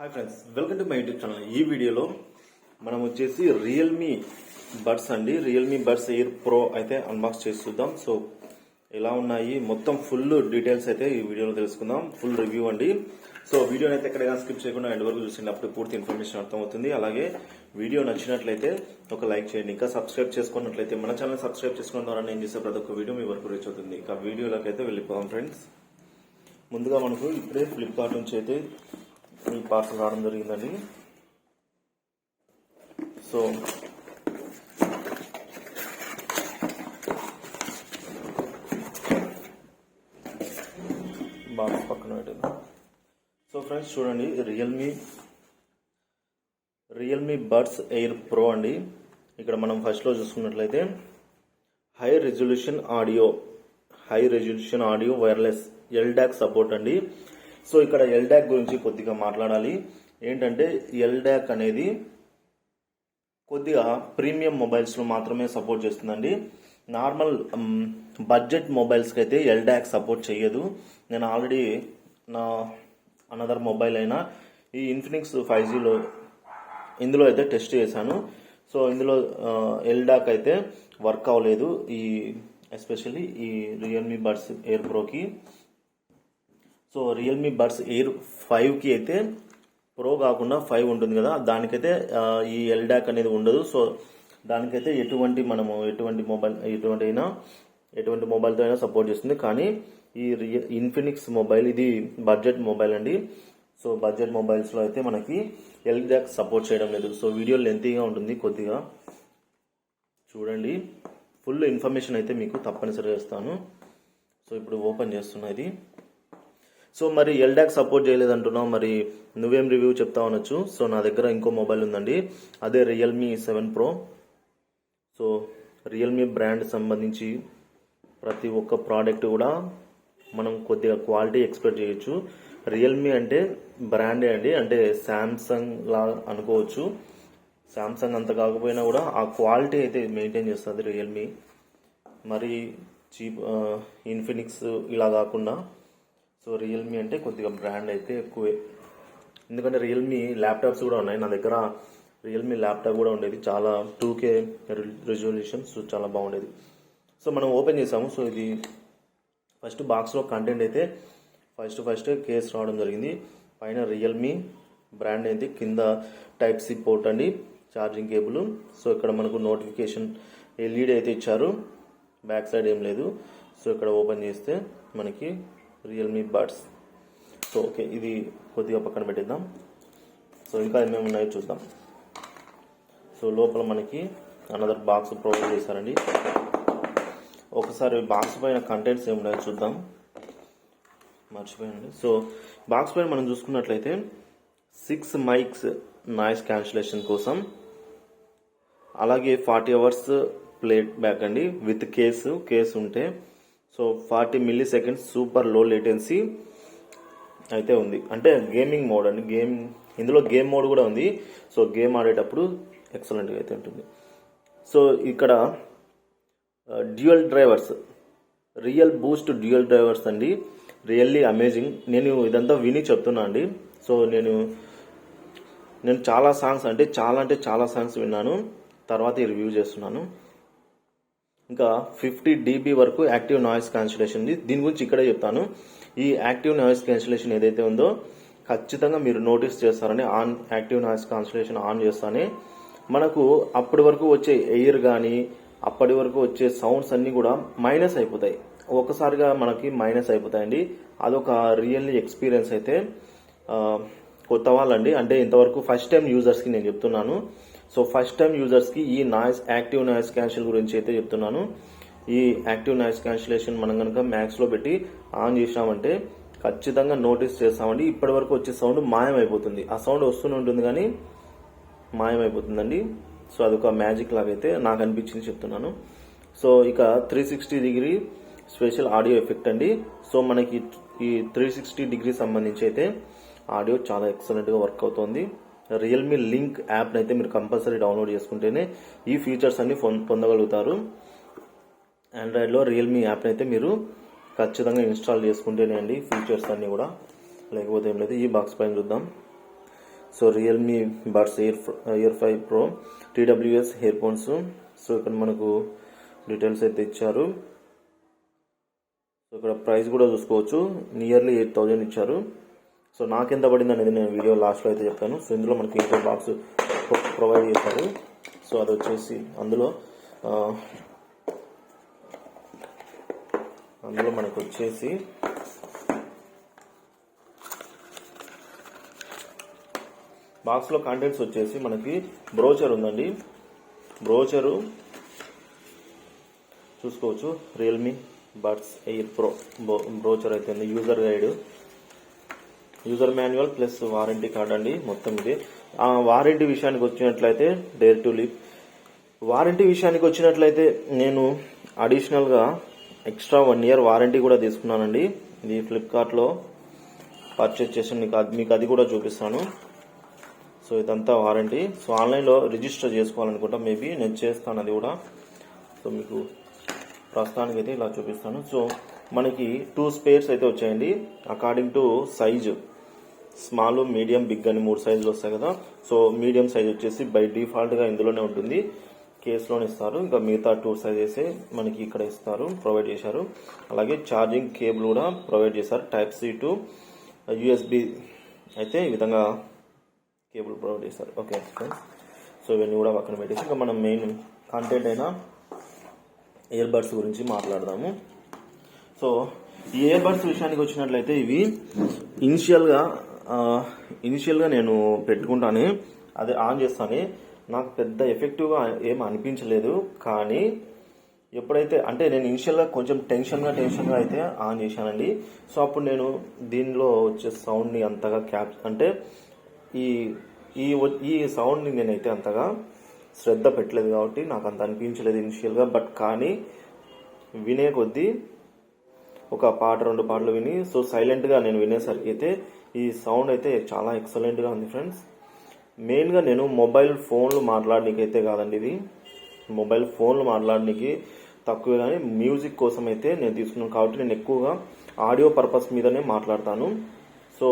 Hi friends, welcome to my YouTube channel. ఈ వీడియోలో మనం వచ్చేసి రియల్మీ బడ్స్ అండి, రియల్మీ బడ్స్ ఎయిర్ ప్రో అయితే అన్బాక్స్ చేసి చూద్దాం. సో ఎలా ఉన్నాయి మొత్తం ఫుల్ డీటెయిల్స్ అయితే ఈ వీడియోలో తెలుసుకుందాం. ఫుల్ రివ్యూ అండి. సో వీడియోని అయితే ఎక్కడైనా స్కిప్ చేయకుండా ఎండ్ వరకు చూసింది, అప్పుడు పూర్తి ఇన్ఫర్మేషన్ అర్థమవుతుంది. అలాగే వీడియో నచ్చినట్లయితే ఒక లైక్ చేయండి. ఇంకా సబ్స్క్రైబ్ చేసుకున్నట్లయితే మన ఛానల్ సబ్స్క్రైబ్ చేసుకోవడం ద్వారా నేను చేసే ప్రతి ఒక్క వీడియో మీ వరకు రీచ్ అవుతుంది. ఇక వీడియోలోకి అయితే వెళ్ళిపోదాం ఫ్రెండ్స్. ముందుగా మనకు ఇప్పుడే ఫ్లిప్కార్ట్ నుంచి అయితే ఈ పార్సల్ రావడం జరిగిందండి. సో బాక్స్ పక్కన పెట్టింది. సో ఫ్రెండ్స్ చూడండి, రియల్మీ బడ్స్ ఎయిర్ ప్రో అండి. ఇక్కడ మనం ఫస్ట్ లో చూసుకున్నట్లయితే high resolution audio wireless LDAC support అండి. సో ఇక్కడ ఎల్డాక్ గురించి కొద్దిగా మాట్లాడాలి. ఏంటంటే ఎల్డాక్ అనేది కొద్దిగా ప్రీమియం మొబైల్స్ లో మాత్రమే సపోర్ట్ చేస్తుందండి. నార్మల్ బడ్జెట్ మొబైల్స్కి అయితే ఎల్డాక్ సపోర్ట్ చేయదు. నేను ఆల్రెడీ నా అనదర్ మొబైల్ అయినా ఈ ఇన్ఫినిక్స్ 5Gలో ఇందులో అయితే టెస్ట్ చేశాను. సో ఇందులో ఎల్డాక్ అయితే వర్క్ అవ్వలేదు, ఎస్పెషల్లీ ఈ రియల్మీ బడ్స్ ఎయిర్ ప్రోకి. సో రియల్మీ బడ్స్ ఎయిర్ 5కి అయితే ప్రో కాకుండా 5 ఉంటుంది కదా, దానికైతే ఈ ఎల్డాక్ అనేది ఉండదు. సో దానికైతే ఎటువంటి మొబైల్తో అయినా సపోర్ట్ చేస్తుంది. కానీ ఈ ఇన్ఫినిక్స్ మొబైల్ ఇది బడ్జెట్ మొబైల్ అండి. సో బడ్జెట్ మొబైల్స్లో అయితే మనకి ఎల్డాక్ సపోర్ట్ చేయడం లేదు. సో వీడియో లెంతీగా ఉంటుంది, కొద్దిగా చూడండి. ఫుల్ ఇన్ఫర్మేషన్ అయితే మీకు తప్పనిసరిగా ఇస్తాను. సో ఇప్పుడు ఓపెన్ చేస్తున్నా ఇది. సో మరి ఎల్డాక్ సపోర్ట్ చేయలేదంటున్నావు, మరి నువ్వేం రివ్యూ చెప్తావు అనొచ్చు. సో నా దగ్గర ఇంకో మొబైల్ ఉందండి, అదే Realme 7 pro. So Realme brand సంబంధించి ప్రతి ఒక్క ప్రోడక్ట్ కూడా మనం కొద్దిగా క్వాలిటీ ఎక్స్పెక్ట్ చేయొచ్చు. రియల్మీ అంటే బ్రాండే అండి, అంటే శాంసంగ్ లా అనుకోవచ్చు. శాంసంగ్ అంత కాకపోయినా కూడా ఆ క్వాలిటీ అయితే మెయింటైన్ చేస్తుంది రియల్మీ. మరి చీప్ ఇన్ఫినిక్స్ ఇలా కాకుండా సో రియల్మీ అంటే కొద్దిగా బ్రాండ్ అయితే ఎక్కువే. ఎందుకంటే రియల్మీ ల్యాప్టాప్స్ కూడా ఉన్నాయి, నా దగ్గర రియల్మీ ల్యాప్టాప్ కూడా ఉండేది, చాలా 2K రెజల్యూషన్. సో చాలా బాగుండేది. సో మనం ఓపెన్ చేసాము. సో ఇది ఫస్ట్ బాక్స్లో కంటెంట్ అయితే ఫస్ట్ కేస్ రావడం జరిగింది. పైన రియల్మీ బ్రాండ్ అయితే, కింద టైప్ సి పోర్ట్ అండి, ఛార్జింగ్ కేబుల్. సో ఇక్కడ మనకు నోటిఫికేషన్ ఎల్ఈడి అయితే ఇచ్చారు, బ్యాక్ సైడ్ ఏం లేదు. సో ఇక్కడ ఓపెన్ చేస్తే మనకి రియల్మీ బడ్స్. సో ఓకే, ఇది కొద్దిగా పక్కన పెట్టిద్దాం. సో ఇంకా ఏమేమి ఉన్నాయో చూద్దాం. సో లోపల మనకి అనదర్ బాక్స్ ప్రొవైడ్ చేశారండి. ఒకసారి బాక్స్ పైన కంటెంట్స్ ఏమున్నాయో చూద్దాం, మర్చిపోయండి. సో బాక్స్ పైన మనం చూసుకున్నట్లయితే 6 మైక్స్ నాయిస్ క్యాన్సిలేషన్ కోసం, అలాగే 40 hours ప్లేట్ బ్యాక్ అండి విత్ కేసు ఉంటే. సో 40 milliseconds సూపర్ లో లేటెన్సీ అయితే ఉంది. అంటే గేమింగ్ మోడ్ అండి, ఇందులో గేమ్ మోడ్ కూడా ఉంది. సో గేమ్ ఆడేటప్పుడు ఎక్సలెంట్గా అయితే ఉంటుంది. సో ఇక్కడ dual drivers, real Boost dual drivers అండి, రియల్లీ అమేజింగ్. నేను ఇదంతా విని చెప్తున్నా అండి. సో నేను చాలా సాంగ్స్ విన్నాను, తర్వాత ఈ రివ్యూ చేస్తున్నాను. ఇంకా 50 dB వరకు యాక్టివ్ నాయిస్ క్యాన్సిలేషన్. దీని గురించి ఇక్కడే చెప్తాను. ఈ యాక్టివ్ నాయిస్ క్యాన్సిలేషన్ ఏదైతే ఉందో ఖచ్చితంగా మీరు నోటీస్ చేస్తారని, యాక్టివ్ నాయిస్ క్యాన్సిలేషన్ ఆన్ చేస్తానే మనకు అప్పటి వరకు వచ్చే ఎయిర్ కానీ అప్పటి వరకు వచ్చే సౌండ్స్ అన్ని కూడా మైనస్ అయిపోతాయి, ఒకసారిగా మనకి మైనస్ అయిపోతాయండి. అదొక రియల్లీ ఎక్స్పీరియన్స్ అయితే. కొత్త వాళ్ళండి, అంటే ఇంతవరకు ఫస్ట్ టైం యూజర్స్కి నేను చెప్తున్నాను. సో ఫస్ట్ టైం యూజర్స్కి ఈ యాక్టివ్ నాయిస్ క్యాన్సిల్ గురించి అయితే చెప్తున్నాను. ఈ యాక్టివ్ నాయిస్ క్యాన్సిలేషన్ మనం కనుక మ్యాక్స్లో పెట్టి ఆన్ చేసామంటే ఖచ్చితంగా నోటీస్ చేస్తామండి. ఇప్పటి వరకు వచ్చే సౌండ్ మాయమైపోతుంది. ఆ సౌండ్ వస్తూనే ఉంటుంది కానీ మాయమైపోతుందండి. సో అదొక మ్యాజిక్ లాగైతే నాకు అనిపించింది చెప్తున్నాను. సో ఇక 360° స్పెషల్ ఆడియో ఎఫెక్ట్ అండి. సో మనకి ఈ 360° సంబంధించి అయితే ఆడియో చాలా ఎక్సలెంట్గా వర్క్ అవుతుంది. రియల్మీ లింక్ యాప్ని అయితే మీరు కంపల్సరీ డౌన్లోడ్ చేసుకుంటేనే ఈ ఫీచర్స్ అన్ని పొందగలుగుతారు. ఆండ్రాయిడ్లో రియల్మీ యాప్ని అయితే మీరు ఖచ్చితంగా ఇన్స్టాల్ చేసుకుంటేనే అండి ఫీచర్స్ అన్నీ కూడా, లేకపోతే ఏం లేదు. ఈ బాక్స్ పైన చూద్దాం. So Realme buds ear 5 pro TWS ear phones. So ఇక్కడ మనకు డీటెయిల్స్ అయితే ఇచ్చారు. సో ఇక్కడ ప్రైస్ కూడా చూసుకోవచ్చు, నియర్లీ 8,000 ఇచ్చారు. సో నాకెంత పడింది అనేది నేను వీడియో లాస్ట్లో అయితే చెప్తాను. సో ఇందులో మనకి ఇంకో బాక్స్ ప్రొవైడ్ చేశారు. సో అది వచ్చేసి అందులో మనకు వచ్చేసి బాక్స్లో కంటెంట్స్ వచ్చేసి మనకి బ్రోచర్ ఉందండి. బ్రోచరు చూసుకోవచ్చు, Realme Buds Air pro brochure అయితే ఉంది. User guide, user manual plus warranty card అండి మొత్తం ఇది. వారంటీ విషయానికి వచ్చినట్లయితే డేర్ టు లివ్ వారంటీ విషయానికి వచ్చినట్లయితే నేను అడిషనల్గా ఎక్స్ట్రా 1 year వారంటీ కూడా తీసుకున్నానండి. ఇది ఫ్లిప్కార్ట్లో పర్చేజ్ చేసి మీకు అది కూడా చూపిస్తాను. సో ఇదంతా వారంటీ. సో ఆన్లైన్లో రిజిస్టర్ చేసుకోవాలనుకుంటా, మేబీ నేను చేస్తాను అది కూడా. సో మీకు ప్రస్తుతానికి అయితే ఇలా చూపిస్తాను. సో మనకి 2 స్పేర్స్ అయితే వచ్చాయండి according to size. Small, medium, big అని 3 సైజులు వస్తాయి కదా. సో మీడియం సైజ్ వచ్చేసి బై డిఫాల్ట్గా ఇందులోనే ఉంటుంది, కేసులోనే ఇస్తారు. ఇంకా మిగతా 2 సైజెస్ మనకి ఇక్కడ ఇస్తారు, ప్రొవైడ్ చేశారు. అలాగే ఛార్జింగ్ కేబుల్ కూడా ప్రొవైడ్ చేశారు, Type-C to USB అయితే ఈ విధంగా కేబుల్ ప్రొవైడ్ చేశారు. ఓకే ఫ్రెండ్స్, సో ఇవన్నీ కూడా పక్కన పెట్టేసి ఇంకా మనం మెయిన్ కంటెంట్ అయినా ఇయర్ బడ్స్ గురించి మాట్లాడదాము. సో ఈ ఇయర్ బడ్స్ విషయానికి వచ్చినట్లయితే ఇవి ఇనిషియల్గా నేను పెట్టుకుంటానే, అది ఆన్ చేస్తానే నాకు పెద్ద ఎఫెక్టివ్గా ఏం అనిపించలేదు. కానీ ఎప్పుడైతే అంటే నేను ఇనిషియల్గా కొంచెం టెన్షన్గా అయితే ఆన్ చేశానండి. సో అప్పుడు నేను దీనిలో వచ్చే సౌండ్ని అంతగా అంటే ఈ సౌండ్ని నేనైతే అంతగా శ్రద్ధ పెట్టలేదు కాబట్టి నాకు అంత అనిపించలేదు ఇనిషియల్గా. బట్ కానీ వినే కొద్దీ ఒక పాట 2 పాటలు విని సో సైలెంట్గా నేను వినేసరికి అయితే ఈ సౌండ్ అయితే చాలా ఎక్సలెంట్గా ఉంది ఫ్రెండ్స్. మెయిన్గా నేను మొబైల్ ఫోన్లు మాట్లాడడానికి అయితే కాదండి, ఇది మొబైల్ ఫోన్లు మాట్లాడడానికి తక్కువే, కానీ మ్యూజిక్ కోసం అయితే నేను తీసుకున్నాను కాబట్టి నేను ఎక్కువగా ఆడియో పర్పస్ మీదనే మాట్లాడతాను. సో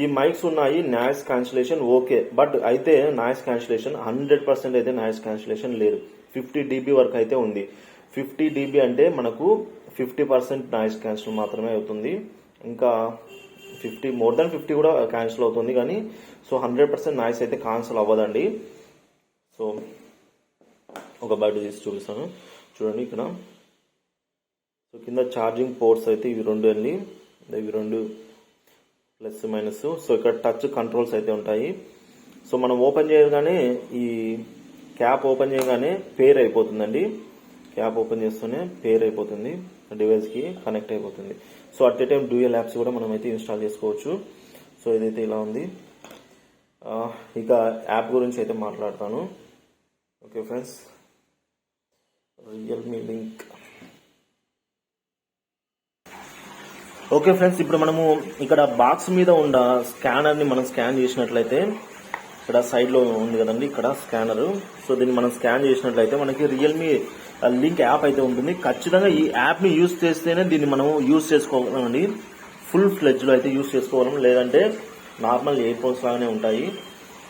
ఈ మైక్స్ ఉన్నాయి, నాయిస్ క్యాన్సిలేషన్ ఓకే, బట్ అయితే నాయిస్ క్యాన్సిలేషన్ 100% అయితే నాయిస్ క్యాన్సిలేషన్ లేదు. 50 dB వరకు అయితే ఉంది. 50 dB అంటే మనకు 50% నాయిస్ క్యాన్సిల్ మాత్రమే అవుతుంది. ఇంకా 50 మోర్ దాన్ 50 కూడా క్యాన్సిల్ అవుతుంది, కానీ సో 100% నాయిస్ అయితే క్యాన్సిల్ అవ్వదండి. సో ఒక బయట తీసి చూపిస్తాను చూడండి ఇక్కడ. సో కింద ఛార్జింగ్ పోర్ట్స్ అయితే ఇవి 2 అండి, ఇవి 2 ప్లస్ మైనస్. సో ఇక్కడ టచ్ కంట్రోల్స్ అయితే ఉంటాయి. సో మనం ఓపెన్ చేయగానే ఈ క్యాప్ ఓపెన్ చేయగానే పేర్ అయిపోతుందండి. క్యాప్ ఓపెన్ చేస్తూనే పేర్ అయిపోతుంది, డివైస్కి కనెక్ట్ అయిపోతుంది. So at a time dual apps కూడా మనం అయితే ఇన్స్టాల్ చేసుకోవచ్చు. సో ఇదైతే ఇలా ఉంది. ఇక యాప్ గురించి అయితే మాట్లాడతాను. Okay friends, Realme link. Okay friends, ఇప్పుడు మనము ఇక్కడ బాక్స్ మీద ఉన్న స్కానర్ని మనం స్కాన్ చేసినట్లయితే ఇక్కడ సైడ్లో ఉంది కదండి, ఇక్కడ స్కానర్. సో దీన్ని మనం స్కాన్ చేసినట్లయితే మనకి రియల్మీ లింక్ యాప్ అయితే ఉంటుంది. ఖచ్చితంగా ఈ యాప్ని యూజ్ చేస్తేనే దీన్ని మనం యూజ్ చేసుకోగలమండి, ఫుల్ ఫ్లెడ్జ్లో అయితే యూజ్ చేసుకోగలం, లేదంటే నార్మల్ ఇయర్ ఫోన్స్ లాగానే ఉంటాయి.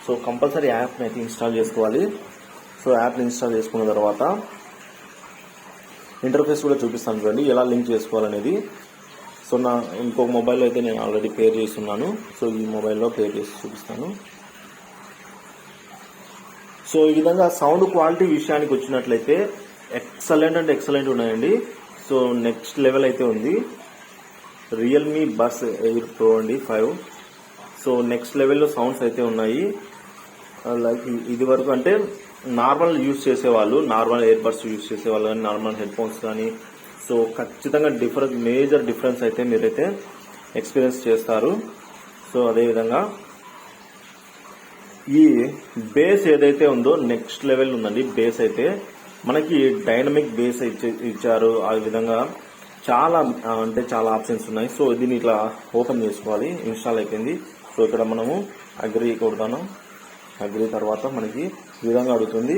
సో కంపల్సరీ యాప్ని అయితే ఇన్స్టాల్ చేసుకోవాలి. సో యాప్ని ఇన్స్టాల్ చేసుకున్న తర్వాత ఇంటర్ఫేస్ కూడా చూపిస్తాను చూడండి, ఎలా లింక్ చేసుకోవాలనేది. సో నా ఇంకొక మొబైల్లో అయితే నేను ఆల్రెడీ పేర్ చేస్తున్నాను. సో ఈ మొబైల్లో పేర్ చేసి చూపిస్తాను. సో ఈ విధంగా సౌండ్ క్వాలిటీ విషయానికి వచ్చినట్లయితే ఎక్సలెంట్ అంటే ఎక్సలెంట్ ఉన్నాయండి. సో నెక్స్ట్ లెవెల్ అయితే ఉంది. రియల్మీ బడ్స్ ఎయిర్ ప్రో అండి 5. సో నెక్స్ట్ లెవెల్లో సౌండ్స్ అయితే ఉన్నాయి. లైక్ ఇది వరకు అంటే నార్మల్ యూజ్ చేసేవాళ్ళు, నార్మల్ ఇయర్ బడ్స్ యూజ్ చేసేవాళ్ళు కానీ, నార్మల్ హెడ్ ఫోన్స్ కానీ, సో ఖచ్చితంగా మేజర్ డిఫరెన్స్ అయితే మీరైతే ఎక్స్పీరియన్స్ చేస్తారు. సో అదేవిధంగా ఈ బేస్ ఏదైతే ఉందో నెక్స్ట్ లెవెల్ ఉందండి. బేస్ అయితే మనకి డైనమిక్ బేస్ ఇచ్చారు. ఆ విధంగా చాలా అంటే చాలా ఆప్షన్స్ ఉన్నాయి. సో దీన్ని ఇట్లా ఓపెన్ చేసుకోవాలి. ఇన్స్టాల్ అయిపోయింది. సో ఇక్కడ మనము అగ్రి కొడతాను. అగ్రి తర్వాత మనకి ఈ విధంగా అడుగుతుంది.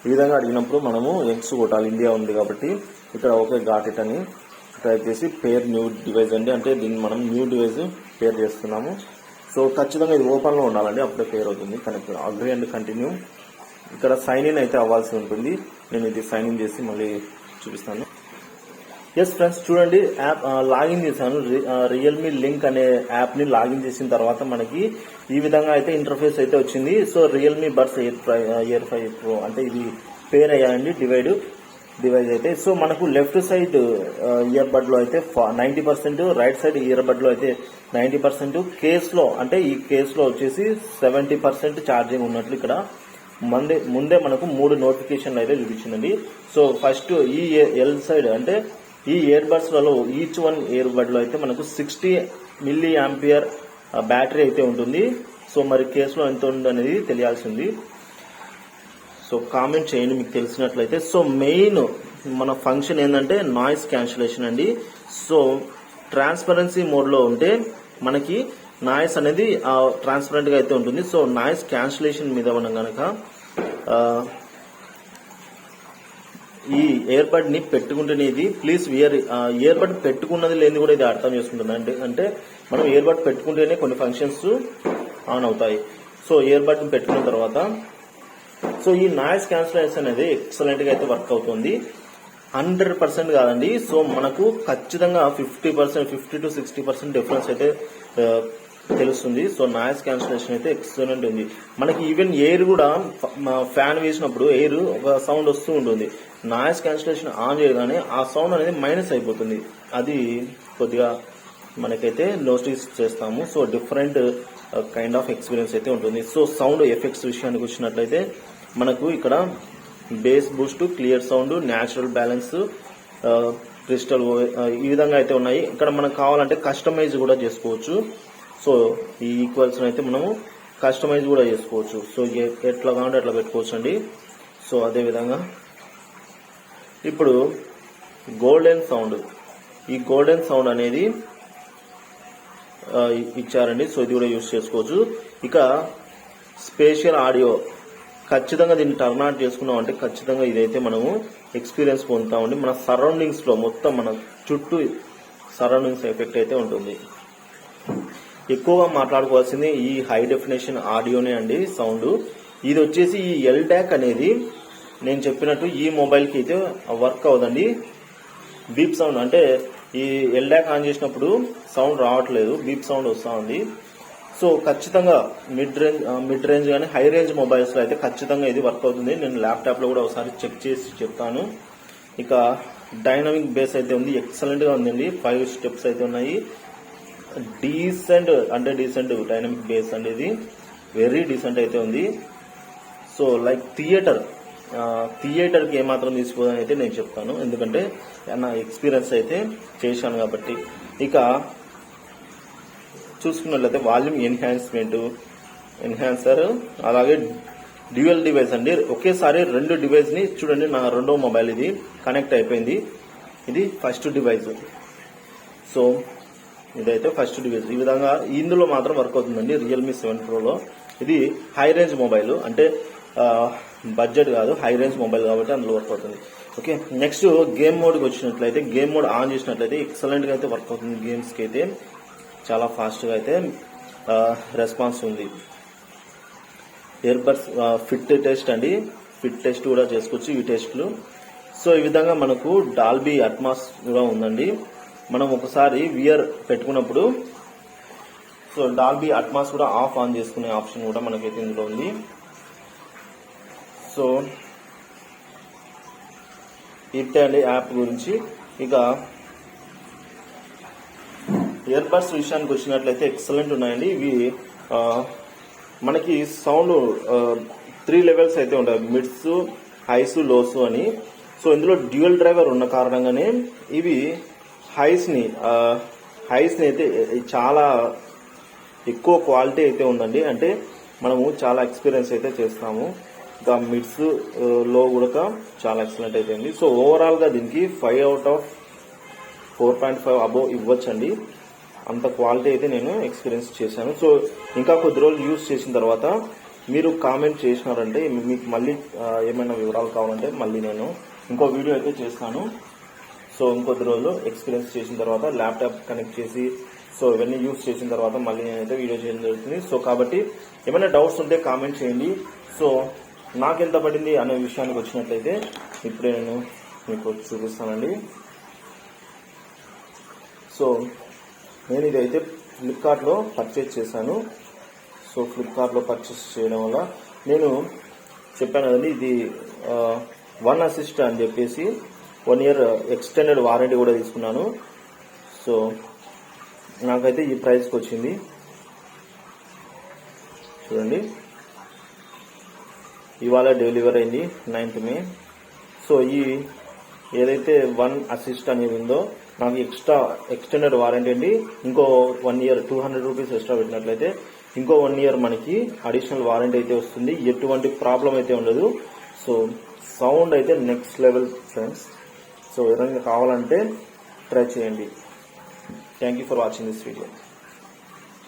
ఈ విధంగా అడిగినప్పుడు మనము ఎక్స్ కొట్టాలి, ఇండియా ఉంది కాబట్టి. ఇక్కడ ఓకే గాట్ ఇట్ అని టైప్ చేసి పేర్ న్యూ డివైస్ అండి, అంటే దీన్ని మనం న్యూ డివైస్ పేర్ చేస్తున్నాము. సో ఖచ్చితంగా ఇది ఓపెన్లో ఉండాలండి, అప్పుడే పేర్ అవుతుంది. Connect agree and continue. ఇక్కడ సైన్ ఇన్ అయితే అవ్వాల్సి ఉంటుంది. నేను ఇది సైన్ ఇన్ చేసి మళ్ళీ చూపిస్తాను. ఎస్ ఫ్రెండ్స్, చూడండి యాప్ లాగిన్ చేశాను. రియల్మీ లింక్ అనే యాప్ని లాగిన్ చేసిన తర్వాత మనకి ఈ విధంగా అయితే ఇంటర్ఫేస్ అయితే వచ్చింది. So Realme buds ear 5 pro అంటే ఇది పేర్ అయ్యాయండి, డివైస్ అయితే. సో మనకు లెఫ్ట్ సైడ్ ఇయర్ బడ్ లో అయితే 90%, రైట్ సైడ్ ఇయర్ బడ్ లో అయితే 90%, కేసులో అంటే ఈ కేసులో వచ్చేసి 70% ఛార్జింగ్ ఉన్నట్లు ఇక్కడ ముందే మనకు 3 నోటిఫికేషన్లు అయితే చూపించిందండి. సో ఫస్ట్ ఈ ఎల్ సైడ్ అంటే ఈ ఇయర్ బడ్స్ లలో ఈచ్ వన్ ఇయర్ బడ్ లో అయితే మనకు 60 మిల్లీ ఆంపియర్ బ్యాటరీ అయితే ఉంటుంది. సో మరి కేసులో ఎంత ఉంది అనేది తెలియాల్సింది. సో కామెంట్ చేయండి మీకు తెలిసినట్లయితే. సో మెయిన్ మన ఫంక్షన్ ఏంటంటే నాయిస్ క్యాన్సిలేషన్ అండి. సో ట్రాన్స్పరెన్సీ మోడ్లో ఉంటే మనకి నాయిస్ అనేది ట్రాన్స్పరెంట్గా అయితే ఉంటుంది. సో నాయిస్ క్యాన్సిలేషన్ మీద మనం కనుక ఈ ఇయర్ బడ్ ని పెట్టుకుంటేనే ఇది ప్లీజ్ ఇయర్ బడ్ పెట్టుకున్నది లేని కూడా ఇది అర్థం చేసుకుంటుంది. అంటే మనం ఇయర్ బడ్ పెట్టుకుంటేనే కొన్ని ఫంక్షన్స్ ఆన్ అవుతాయి. సో ఇయర్ బడ్ ని పెట్టుకున్న తర్వాత సో ఈ నాయిస్ క్యాన్సిలేషన్ అనేది ఎక్సలెంట్ గా అయితే వర్క్ అవుతుంది. 100% కాదండి. సో మనకు ఖచ్చితంగా 50% to 60% డిఫరెన్స్ అయితే తెలుస్తుంది. సో నాయిస్ క్యాన్సిలేషన్ అయితే ఎక్సలెంట్ ఉంది. మనకి ఈవెన్ ఎయిర్ కూడా ఫ్యాన్ వేసినప్పుడు ఎయిర్ ఒక సౌండ్ వస్తూ ఉంటుంది. నాయిస్ క్యాన్సిలేషన్ ఆన్ చేయగానే ఆ సౌండ్ అనేది మైనస్ అయిపోతుంది. అది కొద్దిగా మనకైతే నోటీస్ చేస్తాము. So different kind of experience అయితే ఉంటుంది. సో సౌండ్ ఎఫెక్ట్స్ విషయానికి వచ్చినట్లయితే మనకు ఇక్కడ base Boost, clear sound, natural balance, crystal ఈ విధంగా అయితే ఉన్నాయి. ఇక్కడ మనకు కావాలంటే కస్టమైజ్ కూడా చేసుకోవచ్చు. సో ఈ ఈక్వల్స్ అయితే మనము కస్టమైజ్ కూడా చేసుకోవచ్చు. సో ఎట్లా కావాలంటే అట్లా పెట్టుకోవచ్చు అండి. సో అదే విధంగా ఇప్పుడు గోల్డెన్ సౌండ్, ఈ గోల్డెన్ సౌండ్ అనేది ఇచ్చారండి. సో ఇది కూడా యూజ్ చేసుకోవచ్చు. ఇక స్పేషియల్ ఆడియో, ఖచ్చితంగా దీన్ని టర్న్ ఆన్ చేసుకున్నాం అంటే ఖచ్చితంగా ఇదైతే మనము ఎక్స్పీరియన్స్ పొందుతామండి. మన సరౌండింగ్స్ లో మొత్తం మన చుట్టూ సరౌండింగ్స్ ఎఫెక్ట్ అయితే ఉంటుంది. ఎక్కువగా మాట్లాడుకోవాల్సింది ఈ హై డెఫినేషన్ ఆడియోనే అండి సౌండ్. ఇది వచ్చేసి ఈ ఎల్డాక్ అనేది నేను చెప్పినట్టు ఈ మొబైల్ కి అయితే వర్క్ అవుదండి. బీప్ సౌండ్ అంటే ఈ ఎల్డాక్ ఆన్ చేసినప్పుడు సౌండ్ రావట్లేదు, బీప్ సౌండ్ వస్తూ ఉంది. సో ఖచ్చితంగా మిడ్ రేంజ్ కానీ హై రేంజ్ మొబైల్స్ లో అయితే ఖచ్చితంగా ఇది వర్క్ అవుతుంది. నేను ల్యాప్టాప్ లో కూడా ఒకసారి చెక్ చేసి చెప్తాను. ఇక డైనమిక్ బేస్ అయితే ఉంది, ఎక్సలెంట్ గా ఉందండి. 5 స్టెప్స్ అయితే ఉన్నాయి. డీసెంట్ డైనమిక్ బేస్ అండి, ఇది వెరీ డీసెంట్ అయితే ఉంది. సో లైక్ థియేటర్కి ఏమాత్రం తీసుకోదని అయితే నేను చెప్తాను, ఎందుకంటే నా ఎక్స్పీరియన్స్ అయితే చేశాను కాబట్టి. ఇక చూసుకున్నట్లయితే వాల్యూమ్ ఎన్హాన్సర్, అలాగే డ్యూయల్ డివైస్ అండి. ఒకేసారి 2 డివైస్ ని చూడండి. నా రెండో మొబైల్ ఇది కనెక్ట్ అయిపోయింది. ఇది ఫస్ట్ డివైస్. సో ఇదైతే ఫస్ట్ డివైస్. ఈ విధంగా ఇందులో మాత్రం వర్క్ అవుతుందండి రియల్మీ 7 ప్రోలో. ఇది హై రేంజ్ మొబైల్, అంటే బడ్జెట్ కాదు, హై రేంజ్ మొబైల్ కాబట్టి అందులో వర్క్ అవుతుంది. ఓకే, నెక్స్ట్ గేమ్ మోడ్కి వచ్చినట్లయితే గేమ్ మోడ్ ఆన్ చేసినట్లయితే ఎక్సలెంట్ గా అయితే వర్క్ అవుతుంది. గేమ్స్ కి అయితే చాలా ఫాస్ట్ గా అయితే రెస్పాన్స్ ఉంది. ఇయర్బడ్స్ ఫిట్ టెస్ట్ అండి, ఫిట్ టెస్ట్ కూడా చేసుకోవచ్చు ఈ టెస్ట్లు. సో ఈ విధంగా మనకు డాల్బీ అట్మాస్ కూడా ఉందండి. మనం ఒకసారి వియర్ పెట్టుకున్నప్పుడు సో డాల్బీ అట్మాస్ కూడా ఆన్ చేసుకునే ఆప్షన్ కూడా మనకైతే ఇందులో ఉంది. సో ఇంతే అండి యాప్ గురించి. ఇక ఇయర్బడ్స్ విషయానికి వచ్చినట్లయితే ఎక్సలెంట్ ఉన్నాయండి. ఇవి మనకి సౌండ్ 3 లెవెల్స్ అయితే ఉంటాయి, మిడ్స్, హైస్, లోస్ అని. సో ఇందులో డ్యూయల్ డ్రైవర్ ఉన్న కారణంగానే ఇవి హైస్ ని అయితే చాలా ఎక్కువ క్వాలిటీ అయితే ఉందండి. అంటే మనము చాలా ఎక్స్పీరియన్స్ అయితే చేస్తాము. ఇంకా మిడ్స్ లో కూడా చాలా ఎక్సలెంట్ అయితే ఉంది. సో ఓవరాల్ గా దీనికి 5 out of 4.5 అబోవ్ ఇవ్వచ్చండి. అంత క్వాలిటీ అయితే నేను ఎక్స్పీరియన్స్ చేశాను. సో ఇంకా కొద్ది రోజులు యూజ్ చేసిన తర్వాత మీరు కామెంట్ చేసినారంటే మీకు మళ్ళీ ఏమైనా వివరాలు కావాలంటే మళ్ళీ నేను ఇంకో వీడియో అయితే చేస్తాను. సో ఇంకొద్ది రోజులు ఎక్స్పీరియన్స్ చేసిన తర్వాత ల్యాప్టాప్ కనెక్ట్ చేసి సో ఇవన్నీ యూస్ చేసిన తర్వాత మళ్ళీ నేనైతే వీడియో చేయడం జరుగుతుంది. సో కాబట్టి ఏమైనా డౌట్స్ ఉంటే కామెంట్ చేయండి. సో నాకెంత పడింది అనే విషయానికి వచ్చినట్లయితే ఇప్పుడే నేను మీకు చూపిస్తానండి. సో నేను ఇదైతే ఫ్లిప్కార్ట్లో పర్చేస్ చేశాను. సో ఫ్లిప్కార్ట్లో పర్చేస్ చేయడం వల్ల నేను చెప్పాను కదండి, ఇది 1 అసిస్ట్ అని చెప్పేసి 1 year ఎక్స్టెండెడ్ వారంటీ కూడా తీసుకున్నాను. సో నాకైతే ఈ ప్రైస్కి వచ్చింది చూడండి. ఇవాళ డెలివరీ అయింది 9th May. సో ఈ ఏదైతే 1 అసిస్ట్ అనేది ఉందో నాకు ఎక్స్టెండెడ్ వారంటీ అండి. ఇంకో 1 year 200 రూపీస్ ఎక్స్ట్రా పెట్టినట్లయితే ఇంకో 1 year మనకి అడిషనల్ వారంటీ అయితే వస్తుంది. ఎటువంటి ప్రాబ్లం అయితే ఉండదు. సో సౌండ్ అయితే నెక్స్ట్ లెవెల్ ఫ్రెండ్స్. సో ఎవరైనా కావాలంటే ట్రై చేయండి. Thank you for watching this video.